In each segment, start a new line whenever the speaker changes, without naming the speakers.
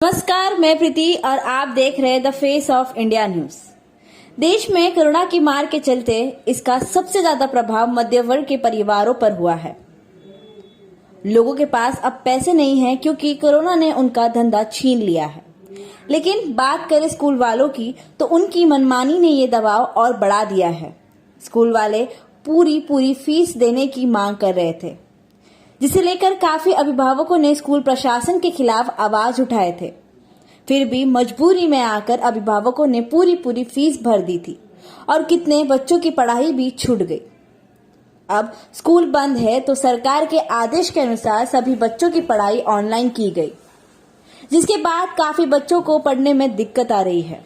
नमस्कार, मैं प्रीति और आप देख रहे हैं the face of India news. देश में कोरोना की मार के चलते इसका सबसे ज्यादा प्रभाव मध्य वर्ग के परिवारों पर हुआ है। लोगों के पास अब पैसे नहीं हैं क्योंकि कोरोना ने उनका धंधा छीन लिया है। लेकिन बात करें स्कूल वालों की तो उनकी मनमानी ने ये दबाव और बढ़ा दिया है। स्कूल वाले पूरी फीस देने की मांग कर रहे थे, जिसे लेकर काफी अभिभावकों ने स्कूल प्रशासन के खिलाफ आवाज उठाए थे। फिर भी मजबूरी में आकर अभिभावकों ने पूरी फीस भर दी थी और कितने बच्चों की पढ़ाई भी छूट गई। अब स्कूल बंद है तो सरकार के आदेश के अनुसार सभी बच्चों की पढ़ाई ऑनलाइन की गई, जिसके बाद काफी बच्चों को पढ़ने में दिक्कत आ रही है,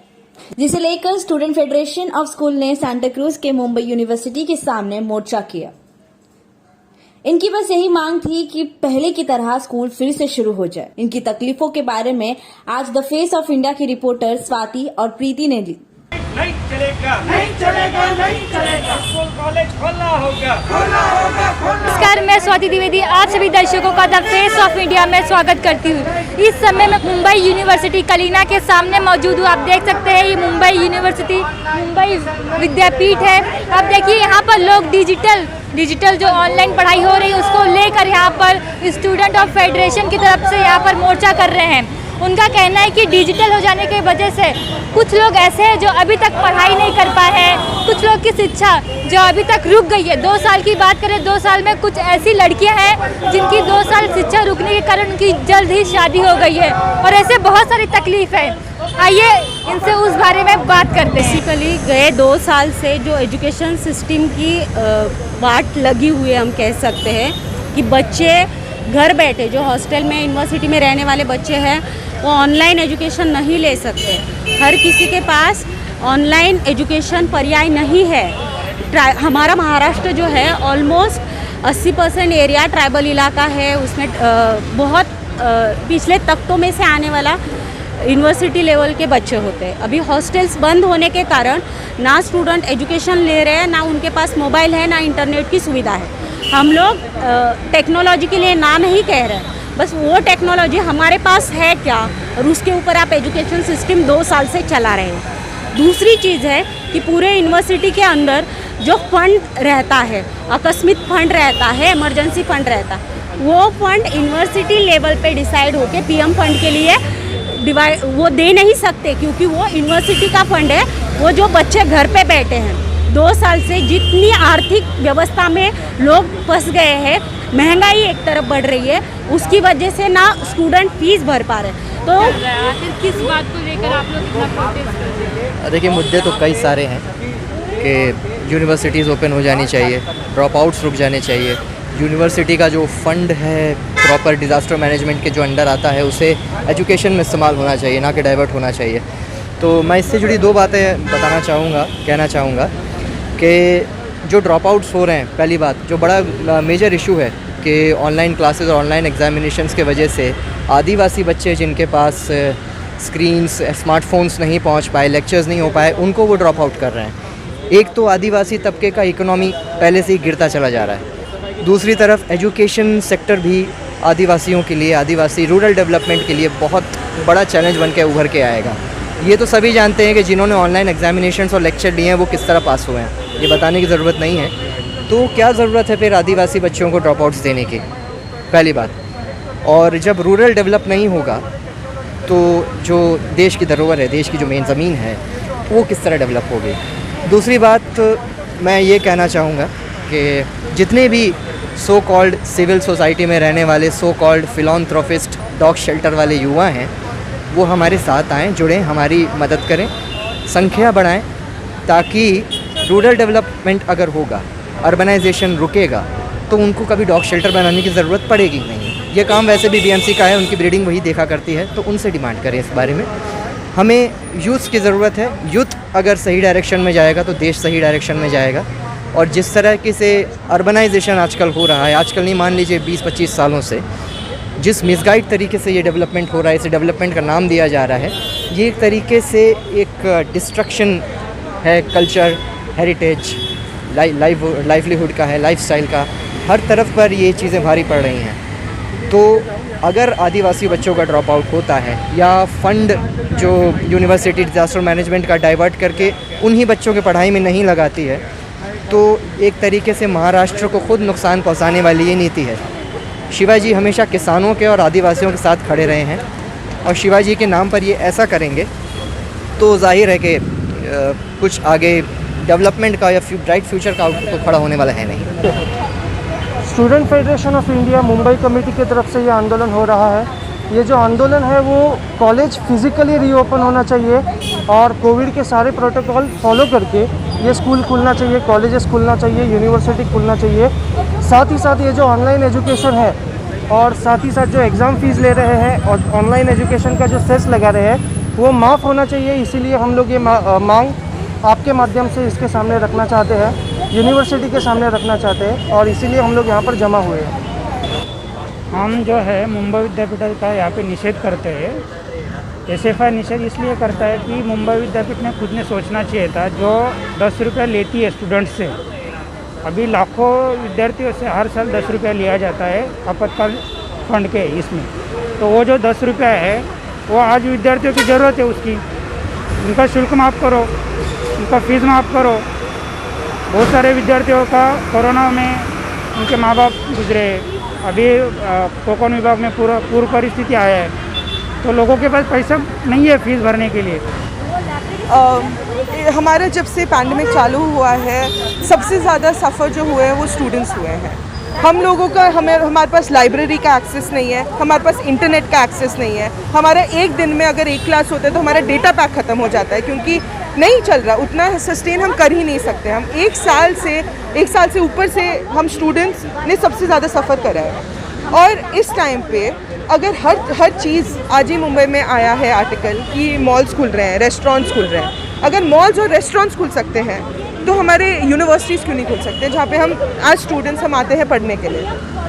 जिसे लेकर स्टूडेंट फेडरेशन ऑफ स्कूल ने सांता क्रूज के मुंबई यूनिवर्सिटी के सामने मोर्चा किया। इनकी बस यही मांग थी कि पहले की तरह स्कूल फिर से शुरू हो जाए। इनकी तकलीफों के बारे में आज द फेस ऑफ इंडिया की रिपोर्टर स्वाति और प्रीति ने दी।
नहीं चलेगा, नहीं चलेगा, नहीं चलेगा। स्कूल कॉलेज खोलना होगा, खोलना होगा, खोलना।
नमस्कार, मैं स्वाति द्विवेदी आप सभी दर्शकों का द फेस ऑफ इंडिया में स्वागत करती हूँ। इस समय मैं मुंबई यूनिवर्सिटी कलीना के सामने मौजूद हूँ। आप देख सकते हैं ये मुंबई यूनिवर्सिटी मुंबई विद्यापीठ है। अब देखिए यहाँ पर लोग डिजिटल जो ऑनलाइन पढ़ाई हो रही है उसको लेकर यहाँ पर स्टूडेंट ऑफ फेडरेशन की तरफ से यहाँ पर मोर्चा कर रहे हैं। उनका कहना है कि डिजिटल हो जाने की वजह से कुछ लोग ऐसे हैं जो अभी तक पढ़ाई नहीं कर पाए हैं, कुछ लोग की शिक्षा जो अभी तक रुक गई है। 2 साल की बात करें, 2 साल में कुछ ऐसी लड़कियां हैं जिनकी 2 साल शिक्षा रुकने के कारण उनकी जल्द ही शादी हो गई है और ऐसे बहुत सारी तकलीफ है। आइए इनसे उस बारे में बात करते हैं।
बेसिकली गए 2 साल से जो एजुकेशन सिस्टम की वाट लगी हुई है, हम कह सकते हैं कि बच्चे घर बैठे जो हॉस्टल में यूनिवर्सिटी में रहने वाले बच्चे हैं वो ऑनलाइन एजुकेशन नहीं ले सकते। हर किसी के पास ऑनलाइन एजुकेशन पर्याय नहीं है। हमारा महाराष्ट्र जो है ऑलमोस्ट 80% एरिया ट्राइबल इलाका है। उसमें बहुत पिछले तख्तों में से आने वाला यूनिवर्सिटी लेवल के बच्चे होते हैं। अभी हॉस्टल्स बंद होने के कारण ना स्टूडेंट एजुकेशन ले रहे हैं, ना उनके पास मोबाइल है, ना इंटरनेट की सुविधा है। हम लोग टेक्नोलॉजी के लिए ना नहीं कह रहे हैं, बस वो टेक्नोलॉजी हमारे पास है क्या और उसके ऊपर आप एजुकेशन सिस्टम 2 साल से चला रहे हैं। दूसरी चीज़ है कि पूरे यूनिवर्सिटी के अंदर जो फंड रहता है, आकस्मिक फंड रहता है, इमरजेंसी फंड रहता है, वो फंड यूनिवर्सिटी लेवल पे डिसाइड होके पीएम फंड के लिए वो दे नहीं सकते क्योंकि वो यूनिवर्सिटी का फंड है। वो जो बच्चे घर पे बैठे हैं 2 साल से, जितनी आर्थिक व्यवस्था में लोग फंस गए हैं, महंगाई एक तरफ बढ़ रही है, उसकी वजह से ना स्टूडेंट फीस भर पा रहे। तो
आखिर किस बात को लेकर आप लोग इतना प्रोटेस्ट कर रहे हैं?
देखिए, मुद्दे तो कई सारे हैं कि यूनिवर्सिटीज़ ओपन हो जानी चाहिए, ड्रॉप आउट्स रुक जाने चाहिए, यूनिवर्सिटी का जो फंड है प्रॉपर डिज़ास्टर मैनेजमेंट के जो अंडर आता है उसे एजुकेशन में इस्तेमाल होना चाहिए, ना कि डाइवर्ट होना चाहिए। तो मैं इससे जुड़ी 2 बातें कहना चाहूँगा कि जो ड्रॉप आउट्स हो रहे हैं, पहली बात जो बड़ा मेजर इशू है कि ऑनलाइन क्लासेस और ऑनलाइन एग्जामिनेशंस के वजह से आदिवासी बच्चे जिनके पास स्क्रीन्स, स्मार्टफोन्स नहीं पहुंच पाए, लेक्चर्स नहीं हो पाए, उनको वो ड्रॉप आउट कर रहे हैं। एक तो आदिवासी तबके का इकोनॉमी पहले से ही गिरता चला जा रहा है, दूसरी तरफ एजुकेशन सेक्टर भी आदिवासियों के लिए, आदिवासी रूरल डेवलपमेंट के लिए बहुत बड़ा चैलेंज बन के उभर के आएगा। ये तो सभी जानते हैं कि जिन्होंने ऑनलाइन एग्जामिनेशंस और लेक्चर लिए हैं वो किस तरह पास हुए हैं, ये बताने की ज़रूरत नहीं है। तो क्या ज़रूरत है फिर आदिवासी बच्चों को ड्रॉप आउट्स देने की, पहली बात। और जब रूरल डेवलप नहीं होगा तो जो देश की धरोहर है, देश की जो मेन ज़मीन है, वो किस तरह डेवलप होगी। दूसरी बात मैं ये कहना चाहूँगा कि जितने भी सो कॉल्ड सिविल सोसाइटी में रहने वाले सो कॉल्ड फिलॉन्थ्रोपिस्ट, डॉग शेल्टर वाले युवा हैं, वो हमारे साथ आएँ, जुड़ें, हमारी मदद करें, संख्या बढ़ाएं, ताकि रूरल डेवलपमेंट अगर होगा, अर्बनाइजेशन रुकेगा, तो उनको कभी डॉग शेल्टर बनाने की ज़रूरत पड़ेगी नहीं। ये काम वैसे भी बीएमसी का है, उनकी ब्रीडिंग वही देखा करती है, तो उनसे डिमांड करें इस बारे में। हमें यूथ की ज़रूरत है। यूथ अगर सही डायरेक्शन में जाएगा तो देश सही डायरेक्शन में जाएगा। और जिस तरह के से अर्बनाइजेशन आजकल हो रहा है, आजकल नहीं, मान लीजिए 20-25 सालों से जिस मिसगाइड तरीके से ये डेवलपमेंट हो रहा है, इसे डेवलपमेंट का नाम दिया जा रहा है, ये एक तरीके से एक डिस्ट्रक्शन है कल्चर, हेरिटेज, लाइवलीहुड का है, लाइफस्टाइल का, हर तरफ पर ये चीज़ें भारी पड़ रही हैं। तो अगर आदिवासी बच्चों का ड्रॉप आउट होता है या फंड जो यूनिवर्सिटी डिज़ास्टर मैनेजमेंट का डाइवर्ट करके उन्हीं बच्चों की पढ़ाई में नहीं लगाती है, तो एक तरीके से महाराष्ट्र को खुद नुकसान पहुंचाने वाली ये नीति है। शिवाजी हमेशा किसानों के और आदिवासियों के साथ खड़े रहे हैं और शिवाजी के नाम पर ये ऐसा करेंगे तो जाहिर है कि कुछ आगे डेवलपमेंट का या ब्राइट फ्यूचर का आउटलुक तो खड़ा होने वाला है नहीं।
Student federation of India Mumbai committee की तरफ से ये आंदोलन हो रहा है। ये जो आंदोलन है वो कॉलेज फिज़िकली रीओपन होना चाहिए और कोविड के सारे प्रोटोकॉल फॉलो करके ये स्कूल खुलना चाहिए, कॉलेजेस खुलना चाहिए, यूनिवर्सिटी खुलना चाहिए। साथ ही साथ ये जो ऑनलाइन एजुकेशन है और साथ ही साथ जो एग्ज़ाम फ़ीस ले रहे हैं और ऑनलाइन एजुकेशन का जो सेस लगा रहे हैं वो माफ़ होना चाहिए। इसीलिए हम लोग ये मांग आपके माध्यम से इसके सामने रखना चाहते हैं, यूनिवर्सिटी के सामने रखना चाहते हैं और इसीलिए हम लोग यहाँ पर जमा हुए हैं।
हम जो है मुंबई विद्यापीठ का यहाँ पे निषेध करते हैं। SFI निषेध इसलिए करता है कि मुंबई विद्यापीठ ने खुद ने सोचना चाहिए था, जो 10 रुपये लेती है स्टूडेंट से। अभी लाखों विद्यार्थियों से हर साल 10 रुपया लिया जाता है आपातकाल फंड के इसमें, तो वो जो 10 रुपया है वो आज विद्यार्थियों की ज़रूरत है उसकी। उनका शुल्क माफ़ करो, उनका फीस माफ़ करो। बहुत सारे विद्यार्थियों का कोरोना में उनके माँ बाप गुजरे, अभी कोकण विभाग में पूर्व परिस्थिति आया है, तो लोगों के पास पैसा नहीं है फीस भरने के लिए।
हमारा जब से पैंडेमिक चालू हुआ है सबसे ज़्यादा सफ़र जो हुए हैं वो स्टूडेंट्स हुए हैं। हम लोगों का हमारे पास लाइब्रेरी का एक्सेस नहीं है, हमारे पास इंटरनेट का एक्सेस नहीं है। हमारा एक दिन में अगर एक क्लास होता है तो हमारा डेटा पैक ख़त्म हो जाता है, क्योंकि नहीं चल रहा, उतना सस्टेन हम कर ही नहीं सकते। हम एक साल से ऊपर से हम स्टूडेंट्स ने सबसे ज़्यादा सफ़र करा है। और इस टाइम पे अगर हर चीज़, आज ही मुंबई में आया है आर्टिकल कि मॉल्स खुल रहे हैं, रेस्टोरेंट्स खुल रहे हैं। अगर मॉल्स और रेस्टोरेंट्स खुल सकते हैं तो हमारे यूनिवर्सिटीज़ क्यों नहीं खुल सकते, जहाँ पे हम आज स्टूडेंट्स हम आते हैं पढ़ने के लिए।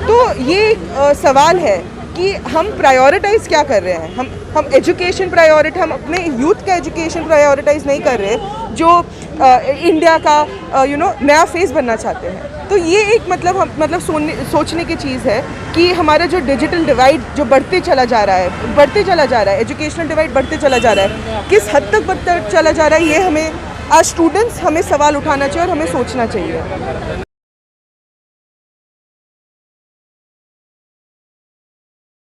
तो ये सवाल है कि हम प्रायोरिटाइज़ क्या कर रहे हैं। हम एजुकेशन हम अपने यूथ का एजुकेशन प्रायोरिटाइज़ नहीं कर रहे, जो इंडिया का नया फेस बनना चाहते हैं। तो ये एक सोचने की चीज़ है कि हमारा जो डिजिटल डिवाइड जो बढ़ते चला जा रहा है, एजुकेशनल डिवाइड बढ़ते चला जा रहा है, किस हद तक बढ़ता चला जा रहा है, ये हमें आज स्टूडेंट्स हमें सवाल उठाना चाहिए और हमें सोचना चाहिए।